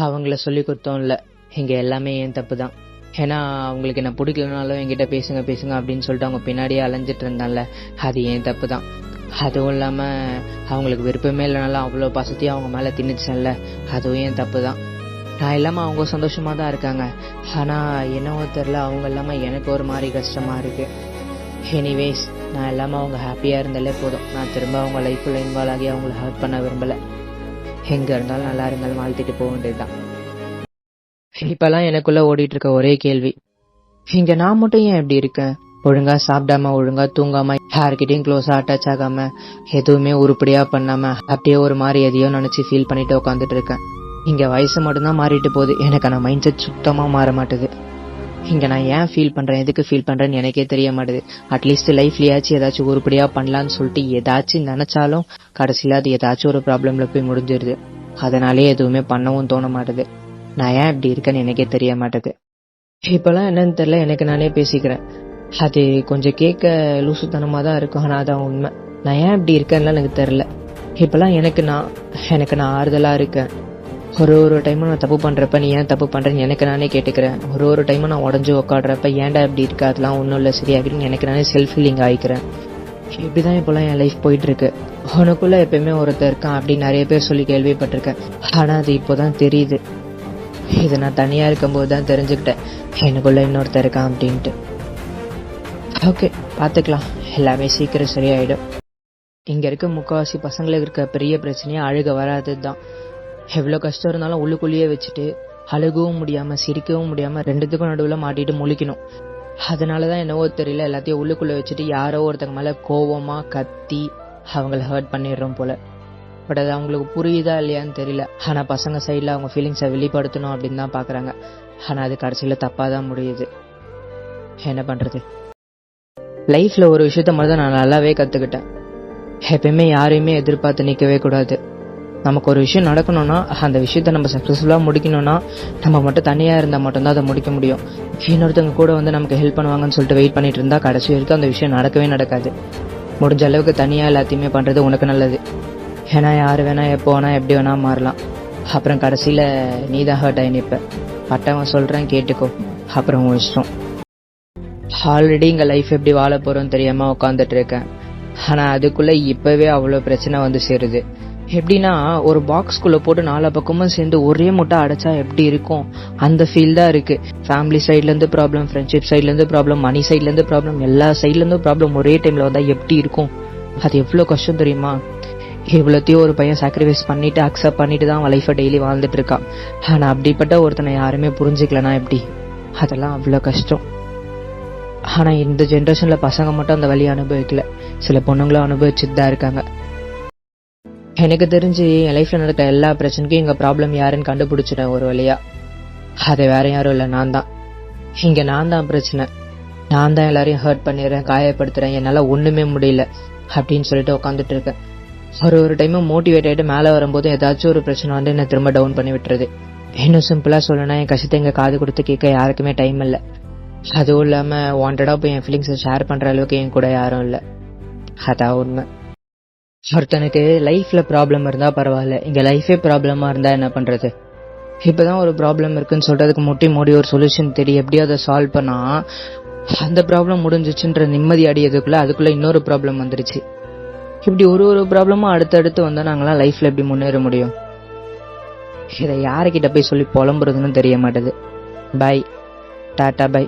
அவங்கள சொல்லி கொடுத்தோம் இல்லை, இங்கே எல்லாமே என் தப்பு தான். ஏன்னா அவங்களுக்கு என்ன பிடிக்கலனாலும் என்கிட்ட பேசுங்க பேசுங்க அப்படின்னு சொல்லிட்டு அவங்க பின்னாடியே அலைஞ்சிட்டு இருந்தால, அது என் தப்பு தான். அதுவும் இல்லாமல் அவங்களுக்கு விருப்பமே இல்லைனாலும் அவ்வளோ பாசத்தையும் அவங்க மேலே திணிச்சேன்ல, அதுவும் என் தப்பு தான். நான் இல்லாமல் அவங்க சந்தோஷமாக தான் இருக்காங்க, ஆனால் என்னவோ தெரில அவங்க இல்லாமல் எனக்கு ஒரு மாதிரி கஷ்டமாக இருக்குது. எனிவேஸ், நான் இல்லாமல் அவங்க ஹாப்பியாக இருந்தாலே போதும். நான் திரும்ப அவங்க லைஃப்பில் இன்வால்வ் ஆகி அவங்கள ஹர்ட் பண்ண விரும்பலை. எங்கே இருந்தாலும் நல்லா இருந்தாலும் வாழ்த்திட்டு போக வேண்டியது தான். இப்பெல்லாம் எனக்குள்ள ஓடிட்டு இருக்க ஒரே கேள்வி, இங்க நான் மட்டும் ஏன் எப்படி இருக்கேன்? ஒழுங்கா சாப்பிடாம, ஒழுங்கா தூங்காம, யாருக்கிட்டையும் க்ளோஸா அட்டாச் ஆகாம, எதுவுமே உருப்படியா பண்ணாம, அப்படியே ஒரு மாதிரி எதையோ நினைச்சு ஃபீல் பண்ணிட்டு உட்காந்துட்டு இருக்கேன். இங்க வயசு மட்டும்தான் மாறிட்டு போகுது, எனக்கான மைண்ட் செட் சுத்தமா மாற மாட்டுது. இங்க நான் ஏன் ஃபீல் பண்றேன், எதுக்கு ஃபீல் பண்றேன்னு எனக்கே தெரிய மாட்டுது. அட்லீஸ்ட் லைஃப்லயாச்சும் ஏதாச்சும் உருப்படியா பண்ணலான்னு சொல்லிட்டு ஏதாச்சும் நினைச்சாலும் கடைசியில அது ஏதாச்சும் ஒரு ப்ராப்ளம்ல போய் முடிஞ்சிருது. அதனாலே எதுவுமே பண்ணவும் தோண மாட்டுது. நான் ஏன் இப்படி இருக்கேன்னு எனக்கே தெரிய மாட்டேது. இப்பெல்லாம் என்னன்னு தெரியல, எனக்கு நானே பேசிக்கிறேன். அது கொஞ்சம் கேட்க லூசுத்தனமா தான் இருக்கும், ஆனால் அதான் உண்மை. நான் ஏன் இப்படி இருக்கேன்லாம் எனக்கு தெரியல. இப்பெல்லாம் எனக்கு நான் ஆறுதலா இருக்கேன். ஒரு டைமும் நான் தப்பு பண்றப்ப நீ ஏன் தப்பு பண்றேன்னு எனக்கு நானே கேட்டுக்கிறேன். ஒரு டைமும் நான் உடஞ்சு உட்காடுறப்ப ஏன்டா இப்படி இருக்கு, அதெல்லாம் ஒன்றும் இல்லை சரியாகிடும் எனக்கு நானே செல்ஃப் ஃபீலிங் ஆகிக்கிறேன். இப்படிதான் இப்பெல்லாம் என் லைஃப் போயிட்டு இருக்கு. உனக்குள்ள எப்பயுமே ஒருத்தர் இருக்கான் அப்படின்னு நிறைய பேர் சொல்லி கேள்விப்பட்டிருக்கேன், ஆனா அது இப்போதான் தெரியுது. இதை நான் தனியா இருக்கும்போது தான் தெரிஞ்சுக்கிட்டேன், எனக்குள்ள இன்னொருத்தர் இருக்கான் அப்படின்ட்டு. ஓகே, பார்த்துக்கலாம், எல்லாமே சீக்கிரம் சரியாயிடும். இங்க இருக்க முக்கால்வாசி பசங்களுக்கு இருக்க பெரிய பிரச்சனையே அழுக வராது தான். எவ்வளோ கஷ்டம் இருந்தாலும் உள்ளுக்குள்ளேயே வச்சுட்டு அழுகவும் முடியாம சிரிக்கவும் முடியாம ரெண்டுத்துக்கும் நடுவில் மாட்டிட்டு முழிக்கணும். அதனாலதான் என்னவோ தெரியல, எல்லாத்தையும் உள்ளுக்குள்ள வச்சுட்டு யாரோ ஒருத்தங்க மேல கோவமா கத்தி அவங்கள ஹர்ட் பண்ணிடுறோம் போல. பட் அது அவங்களுக்கு புரியுதா இல்லையான்னு தெரியல. ஆனா பசங்க சைட்ல அவங்க ஃபீலிங்ஸை வெளிப்படுத்தணும் அப்படின்னு தான் பாக்குறாங்க. ஆனா அது கடைசியில தப்பா தான் முடியுது. என்ன பண்றது? லைஃப்ல ஒரு விஷயத்த மட்டும் நான் நல்லாவே கத்துக்கிட்டேன், எப்பயுமே யாரையுமே எதிர்பார்த்து நிக்கவே கூடாது. நமக்கு ஒரு விஷயம் நடக்கணும்னா அந்த விஷயத்த நம்ம சக்சஸ்ஃபுல்லா முடிக்கணும்னா நம்ம மட்டும் தனியா இருந்தா மட்டும்தான் அதை முடிக்க முடியும். இன்னொருத்தவங்க கூட வந்து நமக்கு ஹெல்ப் பண்ணுவாங்கன்னு சொல்லிட்டு வெயிட் பண்ணிட்டு இருந்தா கடைசி வரைக்கும் அந்த விஷயம் நடக்கவே நடக்காது. முடிஞ்ச அளவுக்கு தனியா எல்லாத்தையுமே பண்றது உனக்கு நல்லது. ஏன்னா யாரு வேணா எப்போ வேணா எப்படி வேணா மாறலாம். அப்புறம் கடைசியில நீதான் ஹர்ட் ஆகி நிற்ப. பட்டவன் சொல்றேன் கேட்டுக்கோ, அப்புறம் உன் இஷ்டம். ஆல்ரெடி இங்க லைஃப் எப்படி வாழ போறோம்னு தெரியாம உட்காந்துட்டு இருக்கேன். ஆனா அதுக்குள்ள இப்பவே அவ்வளவு பிரச்சனை வந்து சேருது. எப்படின்னா, ஒரு பாக்ஸ்குள்ள போட்டு 4 பக்கமும் சேர்ந்து ஒரே முட்டை அடைச்சா எப்படி இருக்கும் அந்த ஃபீல் தான் இருக்கு. ஃபேமிலி சைட்ல இருந்து ப்ராப்ளம், ஃப்ரெண்ட்ஷிப் சைட்ல இருந்து ப்ராப்ளம், மணி சைட்ல இருந்து ப்ராப்ளம், எல்லா சைட்ல இருந்து ப்ராப்ளம் ஒரே டைம்ல வந்தா எப்படி இருக்கும்? அது எவ்வளவு கஷ்டம் தெரியுமா? இவ்வளோத்தையும் ஒரு பையன் சாக்ரிஃபைஸ் பண்ணிட்டு அக்செப்ட் பண்ணிட்டு தான் அவன் லைஃபை டெய்லி வாழ்ந்துட்டு இருக்கான். ஆனா அப்படிப்பட்ட ஒருத்தனை யாருமே புரிஞ்சுக்கலனா எப்படி? அதெல்லாம் அவ்வளோ கஷ்டம். ஆனா இந்த ஜென்ரேஷன்ல பசங்க மட்டும் அந்த வழியை அனுபவிக்கல, சில பொண்ணுங்களும் அனுபவிச்சுட்டு தான் இருக்காங்க. எனக்கு தெரிஞ்சு என் லைஃப்ல நடக்கிற எல்லா பிரச்சனைக்கும் இங்க ப்ராப்ளம் யாருன்னு கண்டுபிடிச்சிட்டேன் ஒரு வழியா. அது வேற யாரும் இல்லை, நான் தான். இங்க நான் தான் பிரச்சனை. நான் தான் எல்லாரையும் ஹர்ட் பண்ணிடுறேன், காயப்படுத்துறேன், என்னால ஒண்ணுமே முடியல அப்படின்னு சொல்லிட்டு உட்காந்துட்டு இருக்கேன். ஒரு டைமும் மோட்டிவேட் ஆகிட்டு மேலே வரும்போது ஏதாச்சும் ஒரு பிரச்சனை வந்து என்னை திரும்ப டவுன் பண்ணி விட்டுறது. இன்னும் சிம்பிளா சொல்லணும்னா என் கஷ்டத்தை எங்க காது கொடுத்து கேட்க யாருக்குமே டைம் இல்லை. அதுவும் இல்லாம வாண்டடா போய் என் ஃபீலிங்ஸை ஷேர் பண்ற அளவுக்கு என் கூட யாரும் இல்லை. அதான் உண்மை. ஒருத்தனுக்கு லைஃப்ல ப்ராப்ளம் இருந்தா பரவாயில்ல, இங்க லைஃபே ப்ராப்ளமா இருந்தா என்ன பண்றது? இப்பதான் ஒரு ப்ராப்ளம் இருக்குன்னு சொல்றதுக்கு முட்டி மூடி ஒரு சொல்யூஷன் தேடி எப்படியோ அதை சால்வ் பண்ணா அந்த ப்ராப்ளம் முடிஞ்சிச்சுன்ற நிம்மதி அடையதுக்குள்ள அதுக்குள்ள இன்னொரு ப்ராப்ளம் வந்துருச்சு. இப்படி ஒரு ப்ராப்ளமும் அடுத்தடுத்து வந்தா நாங்களாம் லைஃப்ல எப்படி முன்னேற முடியும்? இதை யாருக்கிட்ட போய் சொல்லி புலம்புறதுன்னு தெரிய மாட்டேது. Bye, tata by.